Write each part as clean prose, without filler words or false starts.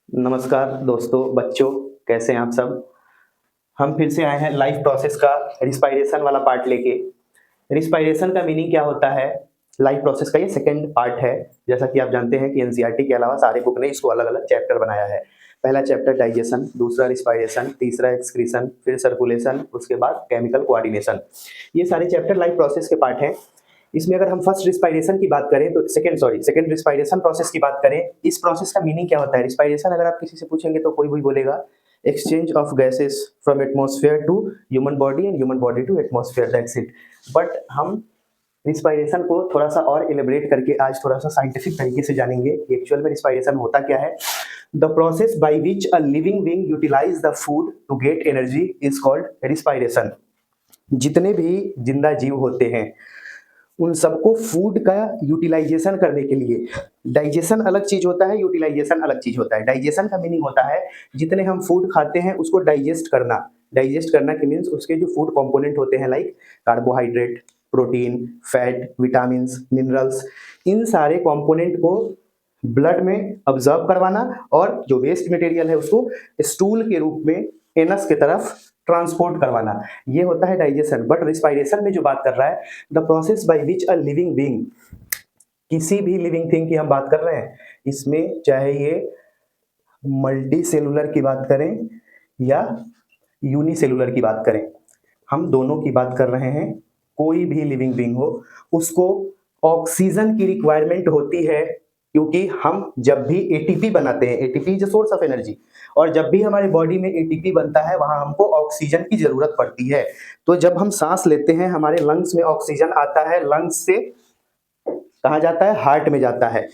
नमस्कार दोस्तों, बच्चों, कैसे हैं आप सब? हम फिर से आए हैं लाइफ प्रोसेस का रिस्पायरेशन वाला पार्ट लेके। रिस्पायरेशन का मीनिंग क्या होता है? लाइफ प्रोसेस का ये सेकंड पार्ट है। जैसा कि आप जानते हैं कि एनसीईआरटी के अलावा सारे बुक ने इसको अलग-अलग चैप्टर बनाया है। पहला चैप्टर डाइजेशन, दूसरा रिस्पायरेशन, तीसरा एक्सक्रीशन, फिर सर्कुलेशन, उसके बाद केमिकल कोऑर्डिनेशन। ये सारे चैप्टर लाइफ प्रोसेस के पार्ट हैं। इसमें अगर हम फर्स्ट रिस्पायरेशन की बात करें तो सेकंड रिस्पायरेशन प्रोसेस की बात करें, इस प्रोसेस का मीनिंग क्या होता है? रिस्पायरेशन अगर आप किसी से पूछेंगे तो कोई भी बोलेगा exchange of gases from atmosphere to human body and human body to atmosphere, that's it. But हम रिस्पायरेशन को थोड़ा सा और एलिब्रेट करके आज थोड़ा सा साइंटिफिक तरीके से जानेंगे कि एक्चुअल में रिस्पायरेशन होता क्या है। The process by which a living being utilize the food to get energy is called respiration. जितने भी जिंदा जीव होते हैं उन सबको फूड का यूटिलाइजेशन करने के लिए, डाइजेशन अलग चीज होता है, यूटिलाइजेशन अलग चीज होता है। डाइजेशन का मीनिंग होता है जितने हम फूड खाते हैं उसको डाइजेस्ट करना। डाइजेस्ट करना के मीन्स उसके जो फूड कंपोनेंट होते हैं like carbohydrate, protein, fat, vitamin, minerals, इन सारे कंपोनेंट को ब्लड में ऑब्जर्व करवाना और जो वेस्ट मटेरियल है उसको स्टूल के रूप में एनस की तरफ ट्रांसपोर्ट करवाना, ये होता है डाइजेशन। बट रिस्पायरेशन में जो बात कर रहा है, the process by which a living being, किसी भी लिविंग थिंग की हम बात कर रहे हैं, इसमें चाहे ये मल्टी सेलुलर की बात करें या यूनिसेलुलर की बात करें, हम दोनों की बात कर रहे हैं। कोई भी लिविंग बीइंग हो उसको ऑक्सीजन की रिक्वायरमेंट होती है, क्योंकि हम जब भी एटीपी बनाते हैं, ATP is a source of energy, और जब भी हमारे बॉडी में एटीपी बनता है वहां हमको ऑक्सीजन की जरूरत पड़ती है। तो जब हम सांस लेते हैं हमारे लंग्स में ऑक्सीजन आता है, लंग्स से कहाँ जाता है? हार्ट में जाता है।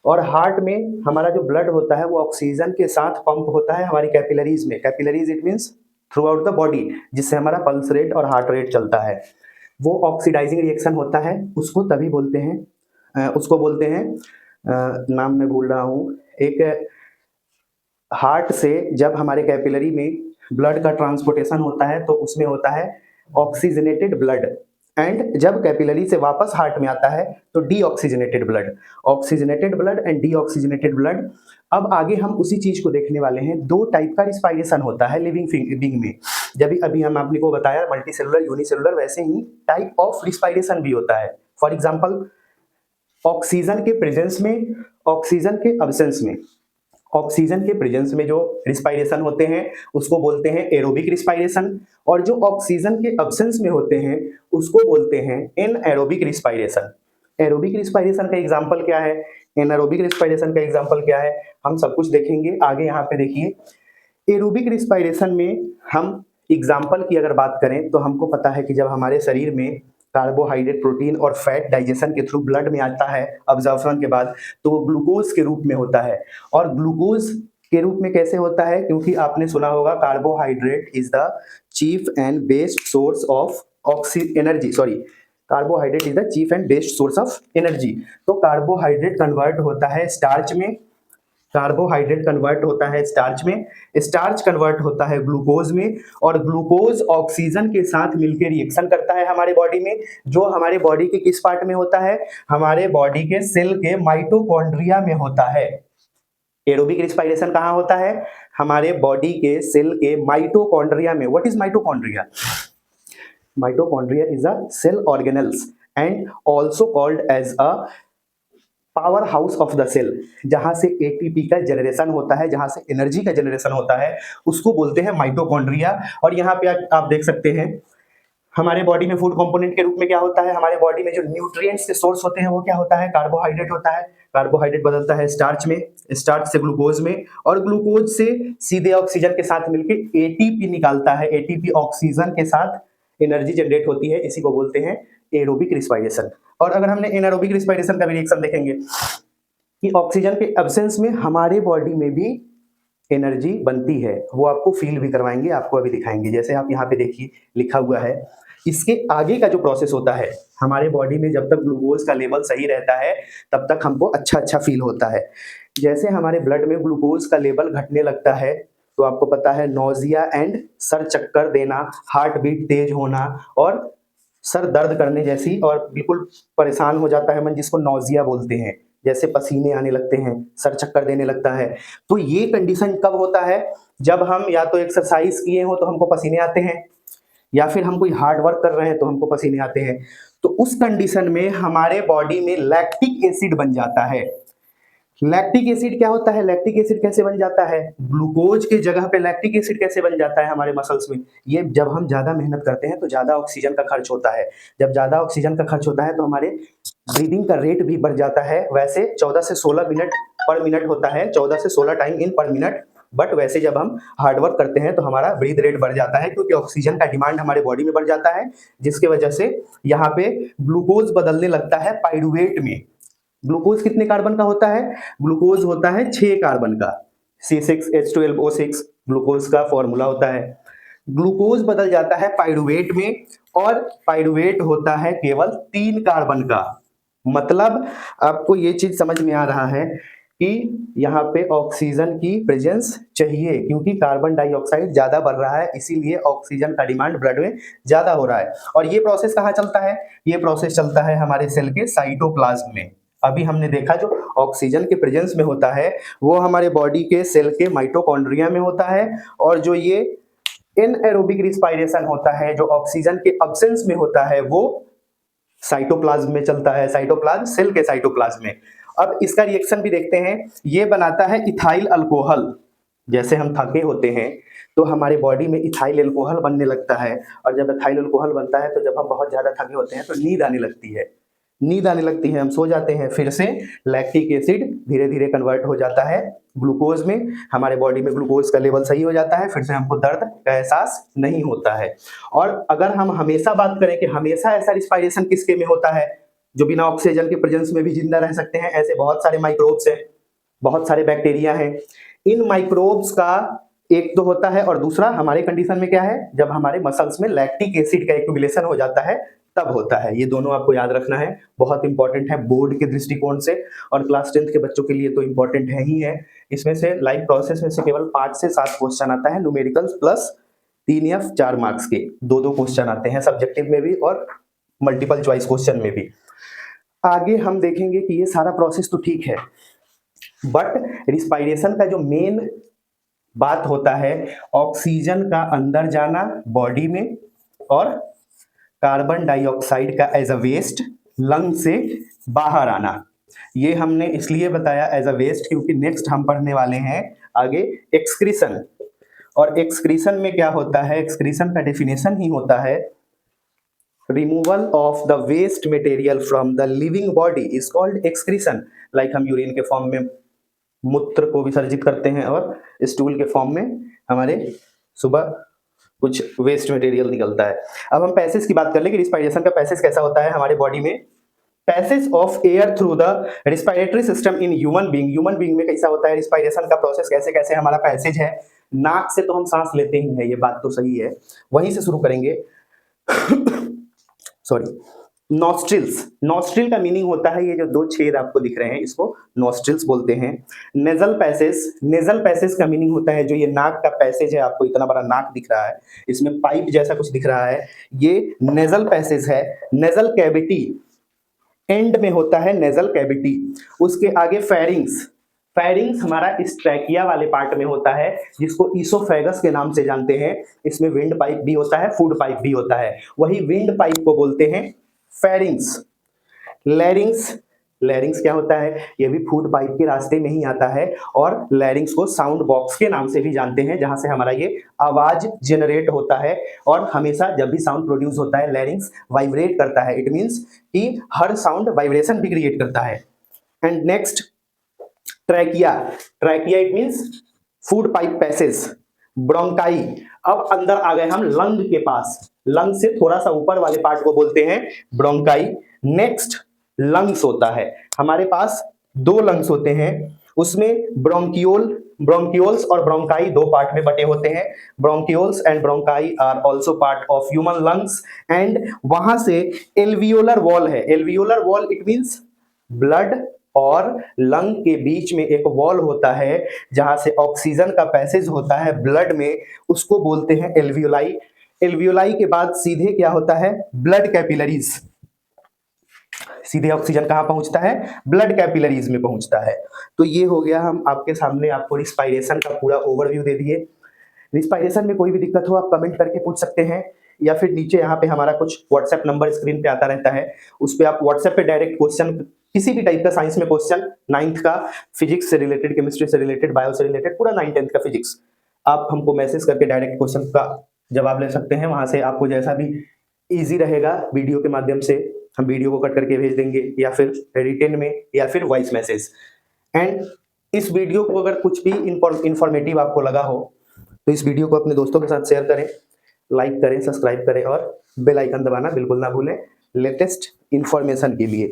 और हार्ट में हमारा जो ब्लड होता है वो ऑक्सीजन के साथ पंप होता है हमारी कैपिलरीज में। Capillaries it means through out the body, जिससे हमारा पल्स रेट और हार्ट रेट चलता है। वो ऑक्सीडाइजिंग रिएक्शन होता है, उसको तभी बोलते हैं उसको बोलते हैं नाम मैं भूल रहा हूँ। एक हार्ट से जब हमारे कैपिलरी में ब्लड का ट्रांसपोर्टेशन होता है तो उसमें होता है ऑक्सीजनेटेड ब्लड, एंड जब कैपिलरी से वापस हार्ट में आता है तो deoxygenated blood. Oxygenated blood and deoxygenated blood. अब आगे हम उसी चीज को देखने वाले हैं। दो टाइप का रिस्पायरेशन होता है लिविंग बीइंग में। जब अभी हम आपने को बताया मल्टी सेलुलर यूनिसेलुलर, वैसे ही टाइप ऑफ रिस्पायरेशन भी होता है। फॉर एग्जाम्पल, ऑक्सीजन के प्रेजेंस में, ऑक्सीजन के अब्सेंस में। ऑक्सीजन के प्रेजेंस में जो रिस्पायरेशन होते हैं उसको बोलते हैं एरोबिक रिस्पायरेशन, और जो ऑक्सीजन के अब्सेंस में होते हैं उसको बोलते हैं एनएरोबिक रिस्पायरेशन। एरोबिक रिस्पायरेशन का एग्जांपल क्या है? एनारोबिक रिस्पायरेशन का एग्जांपल क्या है? हम सब कुछ देखेंगे आगे। यहाँ पे देखिए, एरोबिक रिस्पायरेशन में हम एग्जाम्पल की अगर बात करें तो हमको पता है कि जब हमारे शरीर में कार्बोहाइड्रेट, प्रोटीन और फैट डाइजेशन के थ्रू ब्लड में आता है अब्जॉर्प्शन के बाद, तो वो ग्लूकोज के रूप में होता है। और ग्लूकोज के रूप में कैसे होता है? क्योंकि आपने सुना होगा carbohydrate is the cheap and best source of energy, sorry, carbohydrate is the cheap and best source of energy. तो कार्बोहाइड्रेट कन्वर्ट होता है स्टार्च में, कार्बोहाइड्रेट कन्वर्ट होता है स्टार्च में, स्टार्च कन्वर्ट होता है ग्लूकोज में, और ग्लूकोज ऑक्सीजन के साथ मिलकर रिएक्शन करता है हमारे बॉडी में, जो हमारे बॉडी के किस पार्ट में होता है? हमारे बॉडी के सेल के माइटोकॉन्ड्रिया में होता है। एरोबिक रिस्पायरेशन कहाँ होता है? हमारे बॉडी के सेल के माइटोकॉन्ड्रिया में। What is mitochondria? Mitochondria is a cell organelles and also called as a power house of the cell. जहां से एटीपी का जनरेशन होता है, जहां से एनर्जी का जनरेशन होता है, उसको बोलते हैं माइटोकॉन्ड्रिया। और यहाँ पे आप देख सकते हैं हमारे बॉडी में फूड कंपोनेंट के रूप में क्या होता है? हमारे बॉडी में जो न्यूट्रिएंट्स के सोर्स होते हैं वो क्या होता है? कार्बोहाइड्रेट होता है। कार्बोहाइड्रेट बदलता है स्टार्च में, स्टार्च से ग्लूकोज में, और ग्लूकोज से सीधे ऑक्सीजन के साथ मिलकर एटीपी निकालता है। एटीपी ऑक्सीजन के साथ एनर्जी जनरेट होती है, इसी को बोलते हैं एरोबिक रिस्पायरेशन। और अगर हमने एनारोबिक रिस्पायरेशन का भी रिएक्शन देखेंगे कि ऑक्सीजन के एब्सेंस में हमारे बॉडी में भी एनर्जी बनती है, वो आपको फील भी करवाएंगे, आपको अभी दिखाएंगे। जैसे आप यहाँ पे देखिए लिखा हुआ है, इसके आगे का जो प्रोसेस होता है हमारे बॉडी में, जब तक ग्लूकोज का लेवल सही रहता है तब तक हमको अच्छा अच्छा फील होता है। जैसे हमारे ब्लड में ग्लूकोज का लेवल घटने लगता है तो आपको पता है नोजिया एंड सर चक्कर देना, हार्ट बीट तेज होना और सर दर्द करने जैसी, और बिल्कुल परेशान हो जाता है मन, जिसको नोजिया बोलते हैं। जैसे पसीने आने लगते हैं, सर चक्कर देने लगता है। तो ये कंडीशन कब होता है? जब हम या तो एक्सरसाइज किए हो तो हमको पसीने आते हैं, या फिर हम कोई हार्ड वर्क कर रहे हैं तो हमको पसीने आते हैं। तो उस कंडीशन में हमारे बॉडी में लैक्टिक एसिड बन जाता है। लैक्टिक एसिड क्या होता है? लैक्टिक एसिड कैसे बन जाता है? ग्लूकोज के जगह पे लैक्टिक एसिड कैसे बन जाता है हमारे मसल्स में? ये जब हम ज्यादा मेहनत करते हैं तो ज्यादा ऑक्सीजन का खर्च होता है। जब ज्यादा ऑक्सीजन का खर्च होता है तो हमारे ब्रीदिंग का रेट भी बढ़ जाता है। वैसे 14 से 16 मिनट पर मिनट होता है, 14 से 16 टाइम इन पर मिनट। बट वैसे जब हम हार्डवर्क करते हैं तो हमारा ब्रीथ रेट बढ़ जाता है, क्योंकि ऑक्सीजन का डिमांड हमारे बॉडी में बढ़ जाता है, जिसकी वजह से यहाँ पे ग्लूकोज बदलने लगता है पाइरुवेट में। ग्लूकोज कितने कार्बन का होता है? ग्लूकोज होता है 6 कार्बन का। C6H12O6 ग्लूकोज का फॉर्मूला होता है। ग्लूकोज बदल जाता है पाइरुवेट में, और पाइरुवेट होता है केवल 3 कार्बन का। मतलब आपको ये चीज समझ में आ रहा है कि यहाँ पे ऑक्सीजन की प्रेजेंस चाहिए, क्योंकि कार्बन डाइऑक्साइड ज्यादा बढ़ रहा है, इसीलिए ऑक्सीजन का डिमांड ब्लड में ज्यादा हो रहा है। और ये प्रोसेस कहाँ चलता है? ये प्रोसेस चलता है हमारे सेल के साइटोप्लाज्म में। अभी हमने देखा जो ऑक्सीजन के प्रेजेंस में होता है वो हमारे बॉडी के सेल के माइटोकॉन्ड्रिया में होता है, और जो ये एनएरोबिक रिस्पायरेशन होता है, जो ऑक्सीजन के अब्सेंस में होता है, वो साइटोप्लाज्म में चलता है, साइटोप्लाज्म सेल के साइटोप्लाज्म में। अब इसका रिएक्शन भी देखते हैं। ये बनाता है इथाइल अल्कोहल। जैसे हम थके होते हैं तो हमारे बॉडी में इथाइल अल्कोहल बनने लगता है, और जब इथाइल अल्कोहल बनता है तो जब हम बहुत ज्यादा थके होते हैं तो नींद आने लगती है। नींद आने लगती है, हम सो जाते हैं। फिर से लैक्टिक एसिड धीरे धीरे कन्वर्ट हो जाता है ग्लूकोज में, हमारे बॉडी में ग्लूकोज का लेवल सही हो जाता है, फिर से हमको दर्द का एहसास नहीं होता है। और अगर हम हमेशा बात करें कि हमेशा ऐसा रिस्पायरेशन किसके में होता है जो बिना ऑक्सीजन के प्रेजेंस में भी जिंदा रह सकते हैं, ऐसे बहुत सारे माइक्रोब्स हैं, बहुत सारे बैक्टीरिया हैं। इन माइक्रोब्स का एक तो होता है, और दूसरा हमारे कंडीशन में क्या है, जब हमारे मसल्स में लैक्टिक एसिड का एक्युमुलेशन हो जाता है तब होता है। ये दोनों आपको याद रखना है, बहुत इंपॉर्टेंट है बोर्ड के दृष्टिकोण से, और क्लास 10th के बच्चों के लिए तो इंपॉर्टेंट है ही है। इसमें से लाइफ प्रोसेस में से केवल 5 से 7 क्वेश्चन आता है, न्यूमेरिकल्स प्लस 3 या 4 मार्क्स के 2-2 क्वेश्चन आते हैं, सब्जेक्टिव में भी और मल्टीपल चॉइस क्वेश्चन में भी। आगे हम देखेंगे कि ये सारा प्रोसेस तो ठीक है, बट रिस्पायरेशन का जो मेन बात होता है ऑक्सीजन का अंदर जाना बॉडी में, और कार्बन डाइऑक्साइड का एज अ वेस्ट लंग से बाहर आना। ये हमने इसलिए बताया एज अ वेस्ट क्योंकि नेक्स्ट हम पढ़ने वाले हैं आगे एक्सक्रीशन। और एक्सक्रीशन में क्या होता है? एक्सक्रीशन का डेफिनेशन ही होता है removal of the waste material from the living body is called excretion. Like हम यूरिन के फॉर्म में मूत्र को विसर्जित करते हैं, और स्टूल के फॉर्म में हमारे सुबह कुछ वेस्ट मटेरियल निकलता है। अब हम पैसेज की बात कर ले कि रिस्पायरेशन का पैसेज कैसा होता है हमारे बॉडी में। Passage of air through the respiratory system in human being. Human being में कैसा होता है रिस्पायरेशन का प्रोसेस, कैसे कैसे हमारा पैसेज है। नाक से तो हम सांस लेते ही हैं, ये बात तो सही है, वहीं से शुरू करेंगे। Sorry, nostrils. नॉस्ट्रिल का मीनिंग होता है ये जो 2 छेद आपको दिख रहे हैं, इसको नॉस्ट्रिल्स बोलते हैं। Nasal passage. नेजल पैसेज का मीनिंग होता है जो ये नाक का पैसेज है, आपको इतना बड़ा नाक दिख रहा है, इसमें पाइप जैसा कुछ दिख रहा है, ये नेजल पैसेज है। नेजल कैविटी, एंड में होता है नेजल कैविटी। उसके आगे फेरिंग्स। फेरिंग्स हमारा इस ट्रैकिया वाले पार्ट में होता है, जिसको ईसोफेगस के नाम से जानते हैं। इसमें विंड पाइप भी होता है, फूड पाइप भी होता है, वही विंड पाइप को बोलते हैं फेरिंग्स। लैरिंग्स। लैरिंग्स क्या होता है? ये भी फूड पाइप के रास्ते में ही आता है, और लैरिंग्स को साउंड बॉक्स के नाम से भी जानते हैं, जहां से हमारा ये आवाज जनरेट होता है। और हमेशा जब भी साउंड प्रोड्यूस होता है लैरिंग्स वाइब्रेट करता है, इट मींस कि हर साउंड वाइब्रेशन भी क्रिएट करता है। And next trachea. Trachea it means food pipe passage. Bronchi. अब अंदर आ गए हम लंग के पास, लंग से थोड़ा सा ऊपर वाले पार्ट को बोलते हैं ब्रोंकाई। नेक्स्ट लंग्स होता है, हमारे पास 2 लंग्स होते हैं, उसमें ब्रोंकियोल्स और ब्रोंकाई 2 पार्ट में बटे होते हैं। Bronchioles and bronchi are also part of human lungs. And वहां से एल्वियोलर वॉल है। Alveolar wall it means blood और लंग के बीच में एक वॉल होता है, जहां से ऑक्सीजन का पैसेज होता है ब्लड में, उसको बोलते हैं एल्वियोलाई। एल्वियोलाई के बाद सीधे क्या होता है? Blood capillaries. सीधे ऑक्सीजन कहाँ पहुंचता है, ब्लड कैपिलरीज में पहुंचता है। तो ये हो गया, हम आपके सामने आपको रिस्पायरेशन का पूरा ओवरव्यू दे दिए। रिस्पायरेशन में कोई भी दिक्कत हो आप कमेंट करके पूछ सकते हैं, या फिर नीचे यहाँ पे हमारा कुछ व्हाट्सएप नंबर स्क्रीन पे आता रहता है, उस पर आप व्हाट्सएप पे डायरेक्ट क्वेश्चन, किसी भी टाइप का साइंस में क्वेश्चन, 9th का, फिजिक्स से रिलेटेड, केमिस्ट्री से रिलेटेड, बायो से रिलेटेड, पूरा 9 10th का फिजिक्स, आप हमको मैसेज करके डायरेक्ट क्वेश्चन का जवाब ले सकते हैं। वहां से आपको जैसा भी इजी रहेगा वीडियो के माध्यम से हम वीडियो को कट करके भेज देंगे, या फिर रिटन में, या फिर वॉइस मैसेज। एंड इस वीडियो को अगर कुछ भी इंफॉर्मेटिव आपको लगा हो तो इस वीडियो को अपने दोस्तों के साथ शेयर करें, लाइक करें, सब्सक्राइब करें और बेल आइकन दबाना बिल्कुल ना भूलें लेटेस्ट इंफॉर्मेशन के लिए।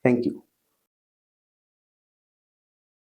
Thank you.